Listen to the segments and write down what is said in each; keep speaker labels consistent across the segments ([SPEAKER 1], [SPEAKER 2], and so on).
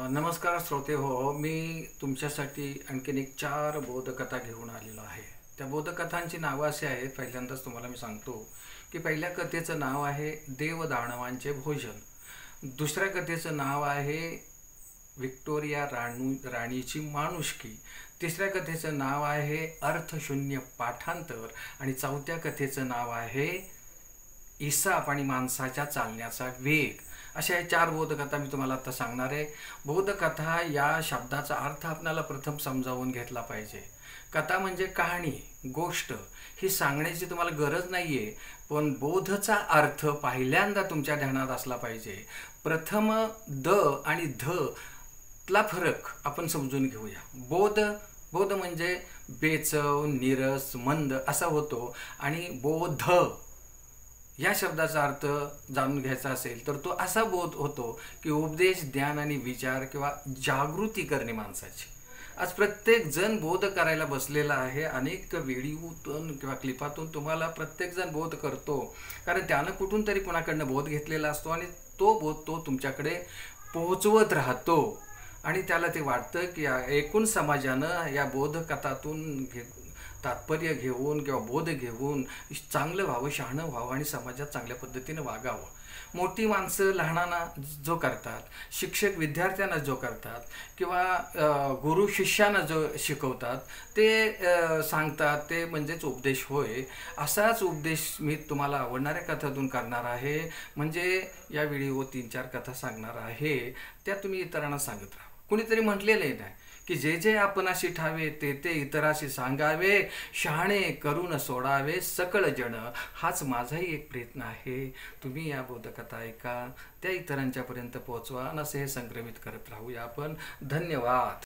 [SPEAKER 1] नमस्कार श्रोते हो. मी तुमच्यासाठी आणखीन एक 4 बोधकथा घेऊन आलेलो आहे. त्या बोधकथांची नावं अशी आहेत. पहिल्यांदाच तुम्हाला मी सांगतो की पहिल्या कथेचं नाव आहे देवदानवांचे भोजन. दुसऱ्या कथेचं नाव आहे व्हिक्टोरिया राणीची माणुसकी. तिसऱ्या कथेचं नाव आहे अर्थशून्य पाठांतर. आणि चौथ्या कथेचं नाव आहे इसाप आणि माणसाच्या चालण्याचा वेग. अशा या 4 बोधकथा मी तुम्हाला आता सांगणार आहे. बोधकथा या शब्दाचा अर्थ आपल्याला प्रथम समजावून घेतला पाहिजे. कथा म्हणजे कहाणी, गोष्ट ही सांगण्याची तुम्हाला गरज नाही आहे, पण बोधचा अर्थ पहिल्यांदा तुमच्या ध्यानात असला पाहिजे. प्रथम द आणि ध तला फरक आपण समजून घेऊया. बोध बोध म्हणजे बेचव, नीरस, मंद असा होतो. आणि बोध या शब्दाचा अर्थ जाणून घ्यायचा असेल तर तो असा बोध होतो की उपदेश, ज्ञान आणि विचार किंवा जागृती करणे माणसाची. आज प्रत्येक जण बोध करायला बसलेला आहे. अनेक व्हिडिओतून किंवा क्लिपातून तुम्हाला प्रत्येकजण बोध करतो, कारण त्यानं कुठून तरी कुणाकडनं बोध घेतलेला असतो आणि तो बोध तो तुमच्याकडे पोहोचवत राहतो. आणि त्याला ते वाटतं की एकूण समाजानं या बोधकथातून तात्पर्य घेऊन किंवा बोध घेऊन चांगलं व्हावं, शहाणं व्हावं आणि समाजात चांगल्या पद्धतीनं वागावं. मोठी माणसं लहानांना जो करतात, शिक्षक विद्यार्थ्यांना जो करतात किंवा गुरु शिष्यांना जो शिकवतात ते सांगतात, ते म्हणजेच उपदेश होय. असाच उपदेश मी तुम्हाला आवडणाऱ्या कथातून करणार आहे. म्हणजे या व्हिडिओ 3-4 कथा सांगणार आहे, त्या तुम्ही इतरांना सांगत राहा. कुणीतरी म्हटलेलं आहे ना की जे जे आपणाशी ठावे ते ते इतराशी सांगावे, शहाणे करून सोडावे सकळ जण. हाच माझाही एक प्रयत्न आहे. तुम्ही या बोधकथा ऐका, त्या इतरांच्यापर्यंत पोहोचवा आणि असे हे संक्रमित करत राहूया आपण. धन्यवाद.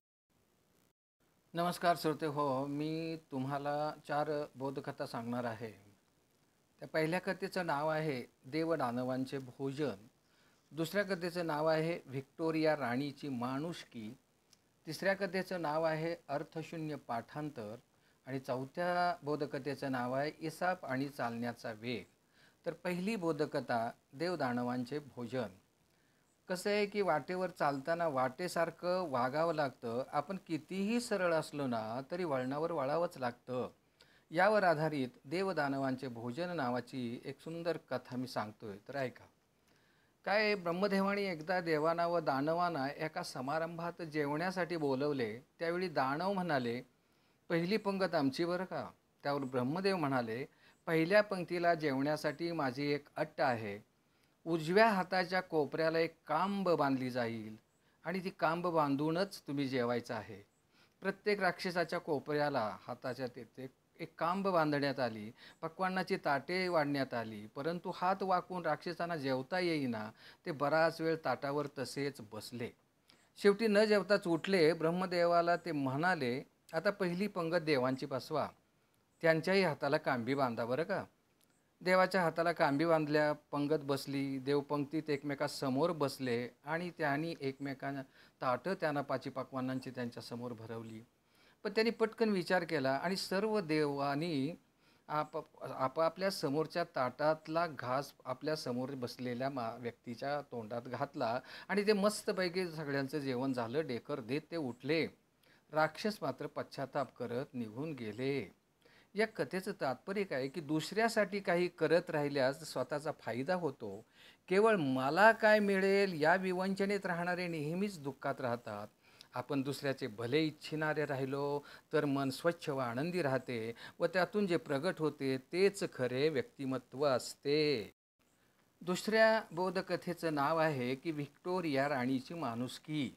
[SPEAKER 1] नमस्कार श्रोते हो. मी तुम्हाला 4 बोधकथा सांगणार आहे. त्या पहिल्या कथेचं नाव आहे देवदानवांचे भोजन. दुसऱ्या कथेचं नाव आहे व्हिक्टोरिया राणीची माणुसकी. तिसऱ्या कथेचं नाव आहे अर्थशून्य पाठांतर. आणि चौथ्या बोधकथेचं नाव आहे इसाप आणि चालण्याचा वेग. तर पहिली बोधकथा देवदानवांचे भोजन. कसं आहे की वाटेवर चालताना वाटेसारखं वागावं लागतं. आपण कितीही सरळ असलो ना तरी वळणावर वळावंच लागतं. यावर आधारित देवदानवांचे भोजन नावाची एक सुंदर कथा मी सांगतोय, तर ऐका. काय, ब्रह्मदेवाने एकदा देवांना व दानवांना एका समारंभात जेवण्यासाठी बोलवले. त्यावेळी दानव म्हणाले, पहिली पंगत आमची बरं का. त्यावर ब्रह्मदेव म्हणाले, पहिल्या पंक्तीला जेवण्यासाठी माझी एक अट आहे. उजव्या हाताच्या कोपऱ्याला एक कांब बांधली जाईल आणि ती कांब बांधूनच तुम्ही जेवायचं आहे. प्रत्येक राक्षसाच्या कोपऱ्याला हाताच्या तेथे एक कांब बांधण्यात आली. पक्वान्नाची ताटे वाढण्यात आली, परंतु हात वाकून राक्षसांना जेवता येईना. ते बराच वेळ ताटावर तसेच बसले. शेवटी न जेवताच उठले. ब्रह्मदेवाला ते म्हणाले, आता पहिली पंगत देवांची बसवा, त्यांच्याही हाताला कांबी बांधा बरं का. देवाच्या हाताला कांबी बांधल्या. पंगत बसली. देव पंक्तीत एकमेकासमोर बसले आणि त्यांनी एकमेकांना ताटं त्यांना 5 पक्वान्नांची त्यांच्यासमोर भरवली. पण त्यांनी पटकन विचार केला आणि सर्व देवांनी आपापल्या समोरच्या ताटातला घास आपल्या समोर बसलेल्या व्यक्तीच्या तोंडात घातला आणि ते मस्तपैकी सगळ्यांचं जेवण झालं. डेकर देत ते उठले. राक्षस मात्र पश्चाताप करत निघून गेले. या कथेचं तात्पर्य काय की दुसऱ्यासाठी काही करत राहिल्यास स्वतःचा फायदा होतो. केवळ मला काय मिळेल या विवंचनेत राहणारे नेहमीच दुःखात राहतात. आपण दुसऱ्याचे भले इच्छिणारे राहिलो तर मन स्वच्छ व आनंदी राहते व त्यातून जे प्रगट होते तेच खरे व्यक्तिमत्व असते. दुसऱ्या बोधकथेचं नाव आहे की व्हिक्टोरिया राणीची माणुसकी.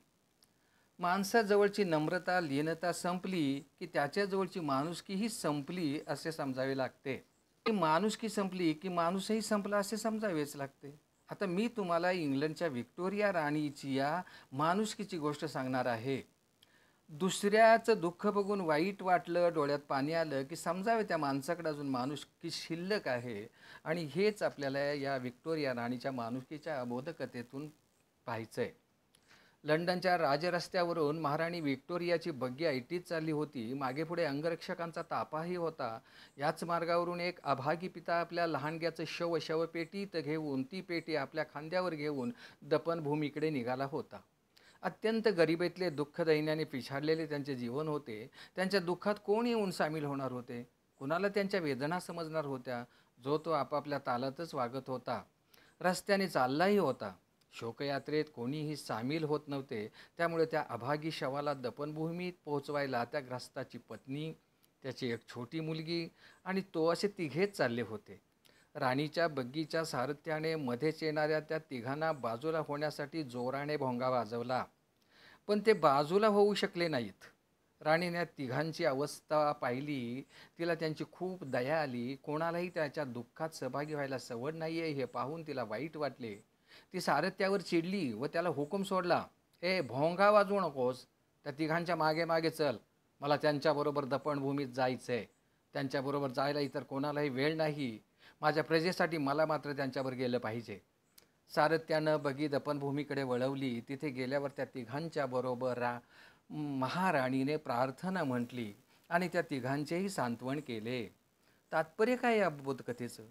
[SPEAKER 1] माणसाजवळची नम्रता, लीनता संपली की त्याच्याजवळची माणुसकीही संपली असे समजावे लागते. माणुसकी संपली की माणूसही संपला असे समजावेच लागते. आता मी तुम्हाला इंग्लंडच्या व्हिक्टोरिया राणीची या माणुसकीची गोष्ट सांगणार आहे. दुसऱ्याचं दुःख बघून वाईट वाटलं, डोळ्यात पाणी आलं की समजावे त्या माणसाकडे अजून माणुसकी शिल्लक आहे. आणि हेच आपल्याला या व्हिक्टोरिया राणीच्या माणुसकीच्या बोधकथेतून पाहायचं आहे. लंडनच्या राजरस्त्यावरून महाराणी व्हिक्टोरियाची बग्गी ऐटीत चालली होती. मागे पुढे अंगरक्षकांचा तापाही होता. याच मार्गावरून एक अभागी पिता आपल्या लहानग्याचं शवपेटीत घेऊन, ती पेटी आपल्या खांद्यावर घेऊन दफनभूमीकडे निघाला होता. अत्यंत गरिबीतले दुःख दैन्याने पिछाडलेले त्यांचे जीवन होते. त्यांच्या दुःखात कोण येऊन सामील होणार होते? कुणाला त्यांच्या वेदना समजणार होत्या? जो तो आपापल्या तालातच वागत होता. रस्त्याने चाललाही होता. शोकयात्रेत कोणीही सामील होत नव्हते. त्यामुळे त्या अभागी शवाला दफनभूमीत पोहोचवायला त्या ग्रस्ताची पत्नी, त्याची एक छोटी मुलगी आणि तो असे तिघेच चालले होते. राणीच्या बग्गीच्या सारथ्याने मध्येच येणाऱ्या त्या तिघांना बाजूला होण्यासाठी जोराने भोंगा वाजवला. पण ते बाजूला होऊ शकले नाहीत. राणीने तिघांची अवस्था पाहिली. तिला त्यांची खूप दया आली. कोणालाही त्याच्या दुःखात सहभागी व्हायला सवड नाही आहे हे पाहून तिला वाईट वाटले. ती सारथ्यावर चिडली व त्याला हुकूम सोडला, ए भोंगा वाजवू नकोस, त्या तिघांच्या मागे मागे चल. मला त्यांच्याबरोबर दफनभूमीत जायचं आहे. त्यांच्याबरोबर जायला इतर कोणालाही वेळ नाही. माझ्या प्रजेसाठी मला मात्र त्यांच्यावर गेलं पाहिजे. सारथ्यानं बगी दफनभूमीकडे वळवली. तिथे गेल्यावर त्या तिघांच्या बरोबर महाराणीने प्रार्थना म्हटली आणि त्या तिघांचेही सांत्वन केले. तात्पर्य काय या बोधकथेचं?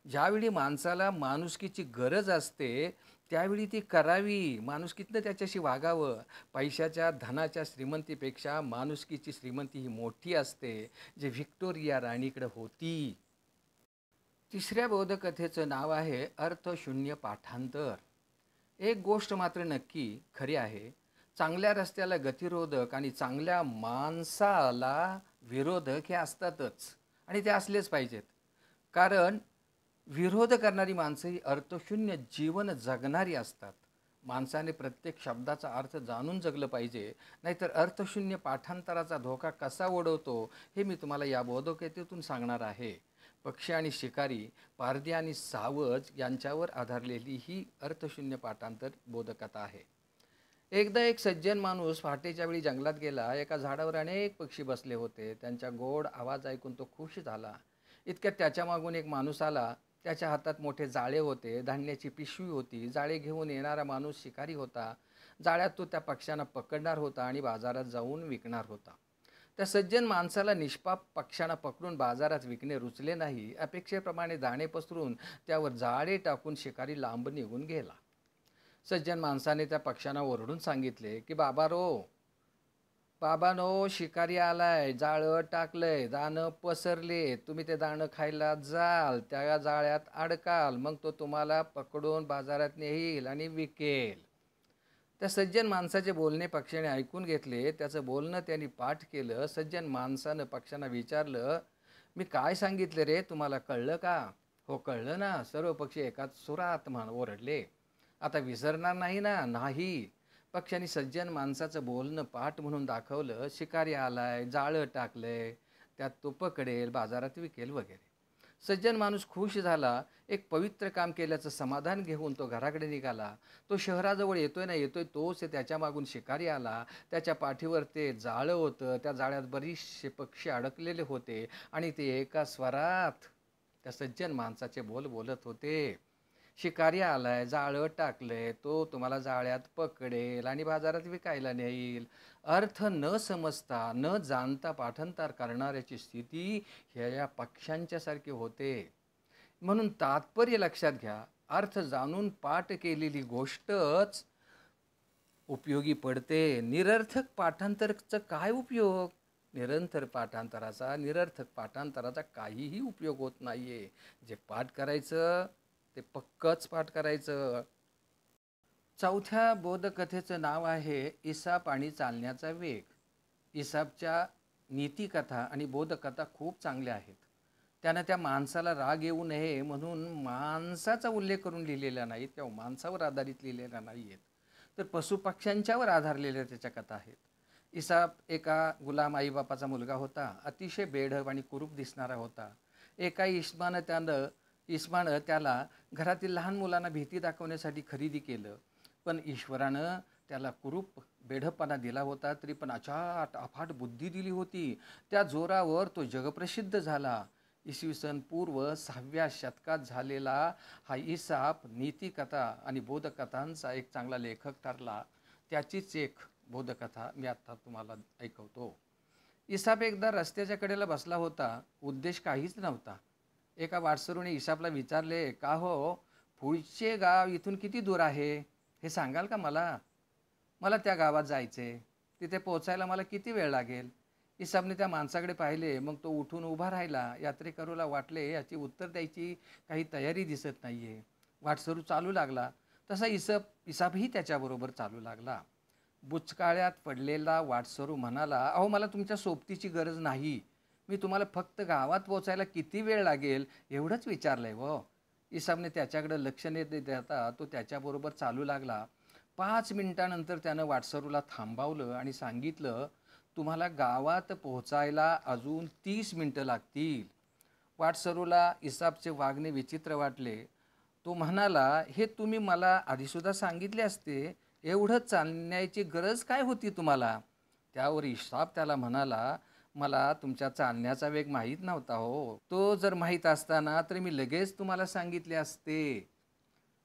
[SPEAKER 1] ज्यावेळी माणसाला माणुसकीची गरज असते त्यावेळी ती करावी. माणुसकीतनं त्याच्याशी वागावं. पैशाच्या धनाच्या श्रीमंतीपेक्षा माणुसकीची श्रीमंती ही मोठी असते, जी व्हिक्टोरिया राणीकडे होती. तिसऱ्या बोधकथेचं नाव आहे अर्थशून्य पाठांतर. एक गोष्ट मात्र नक्की खरी आहे, चांगल्या रस्त्याला गतिरोधक आणि चांगल्या माणसाला विरोधक हे असतातच आणि ते असलेच पाहिजेत. कारण विरोध करणारी माणसं ही अर्थशून्य जीवन जगणारी असतात. माणसाने प्रत्येक शब्दाचा अर्थ जाणून जगलं पाहिजे, नाहीतर अर्थशून्य पाठांतराचा धोका कसा ओढवतो हे मी तुम्हाला या बोधकथेतून सांगणार आहे. पक्षी आणि शिकारी, पारधी आणि सावज यांच्यावर आधारलेली ही अर्थशून्य पाठांतर बोधकथा आहे. एकदा एक सज्जन माणूस पहाटेच्या वेळी जंगलात गेला. एका झाडावर अनेक पक्षी बसले होते. त्यांचा गोड आवाज ऐकून तो खुश झाला. इतक्यात त्याच्या मागून एक माणूस आला. त्याच्या हातात मोठे जाळे होते, धान्याची पिशवी होती. जाळे घेऊन येणारा माणूस शिकारी होता. जाळ्यात तो त्या पक्ष्यांना पकडणार होता आणि बाजारात जाऊन विकणार होता. त्या सज्जन माणसाला निष्पाप पक्ष्यांना पकडून बाजारात विकणे रुचले नाही. अपेक्षेप्रमाणे दाणे पसरून त्यावर जाळे टाकून शिकारी लांब निघून गेला. सज्जन माणसाने त्या पक्ष्यांना ओरडून सांगितले की बाबानो, शिकारी आलाय, जाळं टाकलंय, दाणं पसरले, तुम्ही ते दाणं खायला जाल, त्या जाळ्यात अडकाल, मग तो तुम्हाला पकडून बाजारात नेईल आणि विकेल. त्या सज्जन माणसाचे बोलणे पक्ष्याने ऐकून घेतले. त्याचं बोलणं त्यांनी पाठ केलं. सज्जन माणसानं पक्ष्यांना विचारलं, मी काय सांगितलं रे, तुम्हाला कळलं का? हो कळलं ना, सर्व पक्षी एकाच सुरात ओरडले. आता विसरणार नाही ना? नाही. पक्ष्यांनी सज्जन माणसाचं बोलणं पाठ म्हणून दाखवलं. शिकारी आलाय, जाळं टाकलंय, त्यात तो पकडेल, बाजारात विकेल वगैरे. सज्जन माणूस खुश झाला. एक पवित्र काम केल्याचं समाधान घेऊन तो घराकडे निघाला. तो शहराजवळ येतोय ना येतोय तोच त्याच्या मागून शिकारी आला. त्याच्या पाठीवर ते जाळं होतं. त्या जाळ्यात बरीचसे पक्षी अडकलेले होते आणि ते एका स्वरात त्या सज्जन माणसाचे बोल बोलत होते. शिकारी आलाय, जाळं टाकलंय, तो तुम्हाला जाळ्यात पकडेल आणि बाजारात विकायला नेईल. अर्थ न समजता न जाणता पाठांतर करणाऱ्याची स्थिती ह्या पक्ष्यांच्यासारखी होते. म्हणून तात्पर्य लक्षात घ्या. अर्थ जाणून पाठ केलेली गोष्टच उपयोगी पडते. निरर्थक पाठांतराचा काय उपयोग? निरर्थक पाठांतराचा काहीही उपयोग होत नाहीये. जे पाठ करायचं ते पक्कच पाठ करायचं. चौथ्या बोधकथेचं नाव आहे इसाप आणि चालण्याचा वेग. इसापच्या नीतिकथा आणि बोधकथा खूप चांगल्या आहेत. त्यानं त्या माणसाला राग येऊ नये म्हणून माणसाचा उल्लेख करून लिहिलेला नाहीत किंवा माणसावर आधारित लिहिलेल्या नाही आहेत, तर पशुपक्ष्यांच्यावर आधारलेल्या त्याच्या कथा आहेत. इसाप एका गुलाम आईबापाचा मुलगा होता. अतिशय बेढप आणि कुरूप दिसणारा होता. एका इस्मानं त्याला घरातील लहान मुलांना भीती दाखवण्यासाठी खरेदी केलं. पण ईश्वरानं त्याला कुरूप बेढपणा दिला होता, तरी पण अफाट बुद्धी दिली होती. त्या जोरावर तो जगप्रसिद्ध झाला. इसवी सन पूर्व 6व्या शतकात झालेला हा इसाप नीतिकथा आणि बोधकथांचा एक चांगला लेखक ठरला. त्याचीच एक बोधकथा मी आता तुम्हाला ऐकवतो. इसाप एकदा रस्त्याच्या कडेला बसला होता. उद्देश काहीच नव्हता. एका वाटसरूने इसापला विचारले, का हो, पुढचे गाव इथून किती दूर आहे, हे सांगाल का मला? मला त्या गावात जायचं आहे, तिथे पोहोचायला मला किती वेळ लागेल. इसाबने त्या माणसाकडे पाहिले. मग तो उठून उभा राहिला. यात्रेकरूला वाटले याची उत्तर द्यायची काही तयारी दिसत नाही आहे. वाटसरू चालू लागला. तसा इसाबही त्याच्याबरोबर चालू लागला. बुचकाळ्यात पडलेला वाटसरू म्हणाला, अहो मला तुमच्या सोबतीची गरज नाही. मी तुम्हाला फक्त गावात पोचायला किती वेळ लागेल एवढंच विचारलं आहे व. इसाबने त्याच्याकडे लक्ष न देता तो त्याच्याबरोबर चालू लागला. 5 मिनिटानंतर त्यानं वाटसरूला थांबवलं आणि सांगितलं, तुम्हाला गावात पोहोचायला अजून 30 मिनटं लागतील. वाटसरूला इसाबचे वागणे विचित्र वाटले. तो म्हणाला, हे तुम्ही मला आधीसुद्धा सांगितले असते. एवढं चालण्याची गरज काय होती तुम्हाला. त्यावर इसाब त्याला म्हणाला, मला तुमच्या चालण्याचा वेग माहीत नव्हता हो. तो जर माहीत असताना तर मी लगेच तुम्हाला सांगितले असते.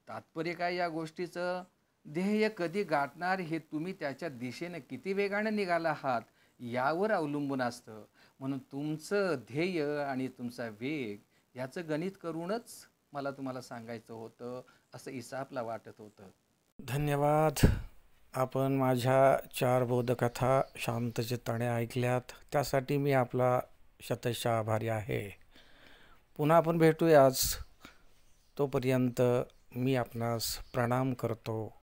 [SPEAKER 1] तात्पर्य काय या गोष्टीचं, ध्येय कधी गाठणार हे तुम्ही त्याच्या दिशेने किती वेगाने निघाला आहात यावर अवलंबून असतं. म्हणून तुमचं ध्येय आणि तुमचा वेग याचं गणित करूनच मला तुम्हाला सांगायचं होतं, असं इसाबला वाटत होतं. धन्यवाद. आपण माझ्या 4 बोधकथा शांतचित्ताने ऐकल्यात, त्यासाठी मी आपला शतशः आभारी आहे. पुन्हा आपण भेटूयाच. तोपर्यंत मी आपणास प्रणाम करतो.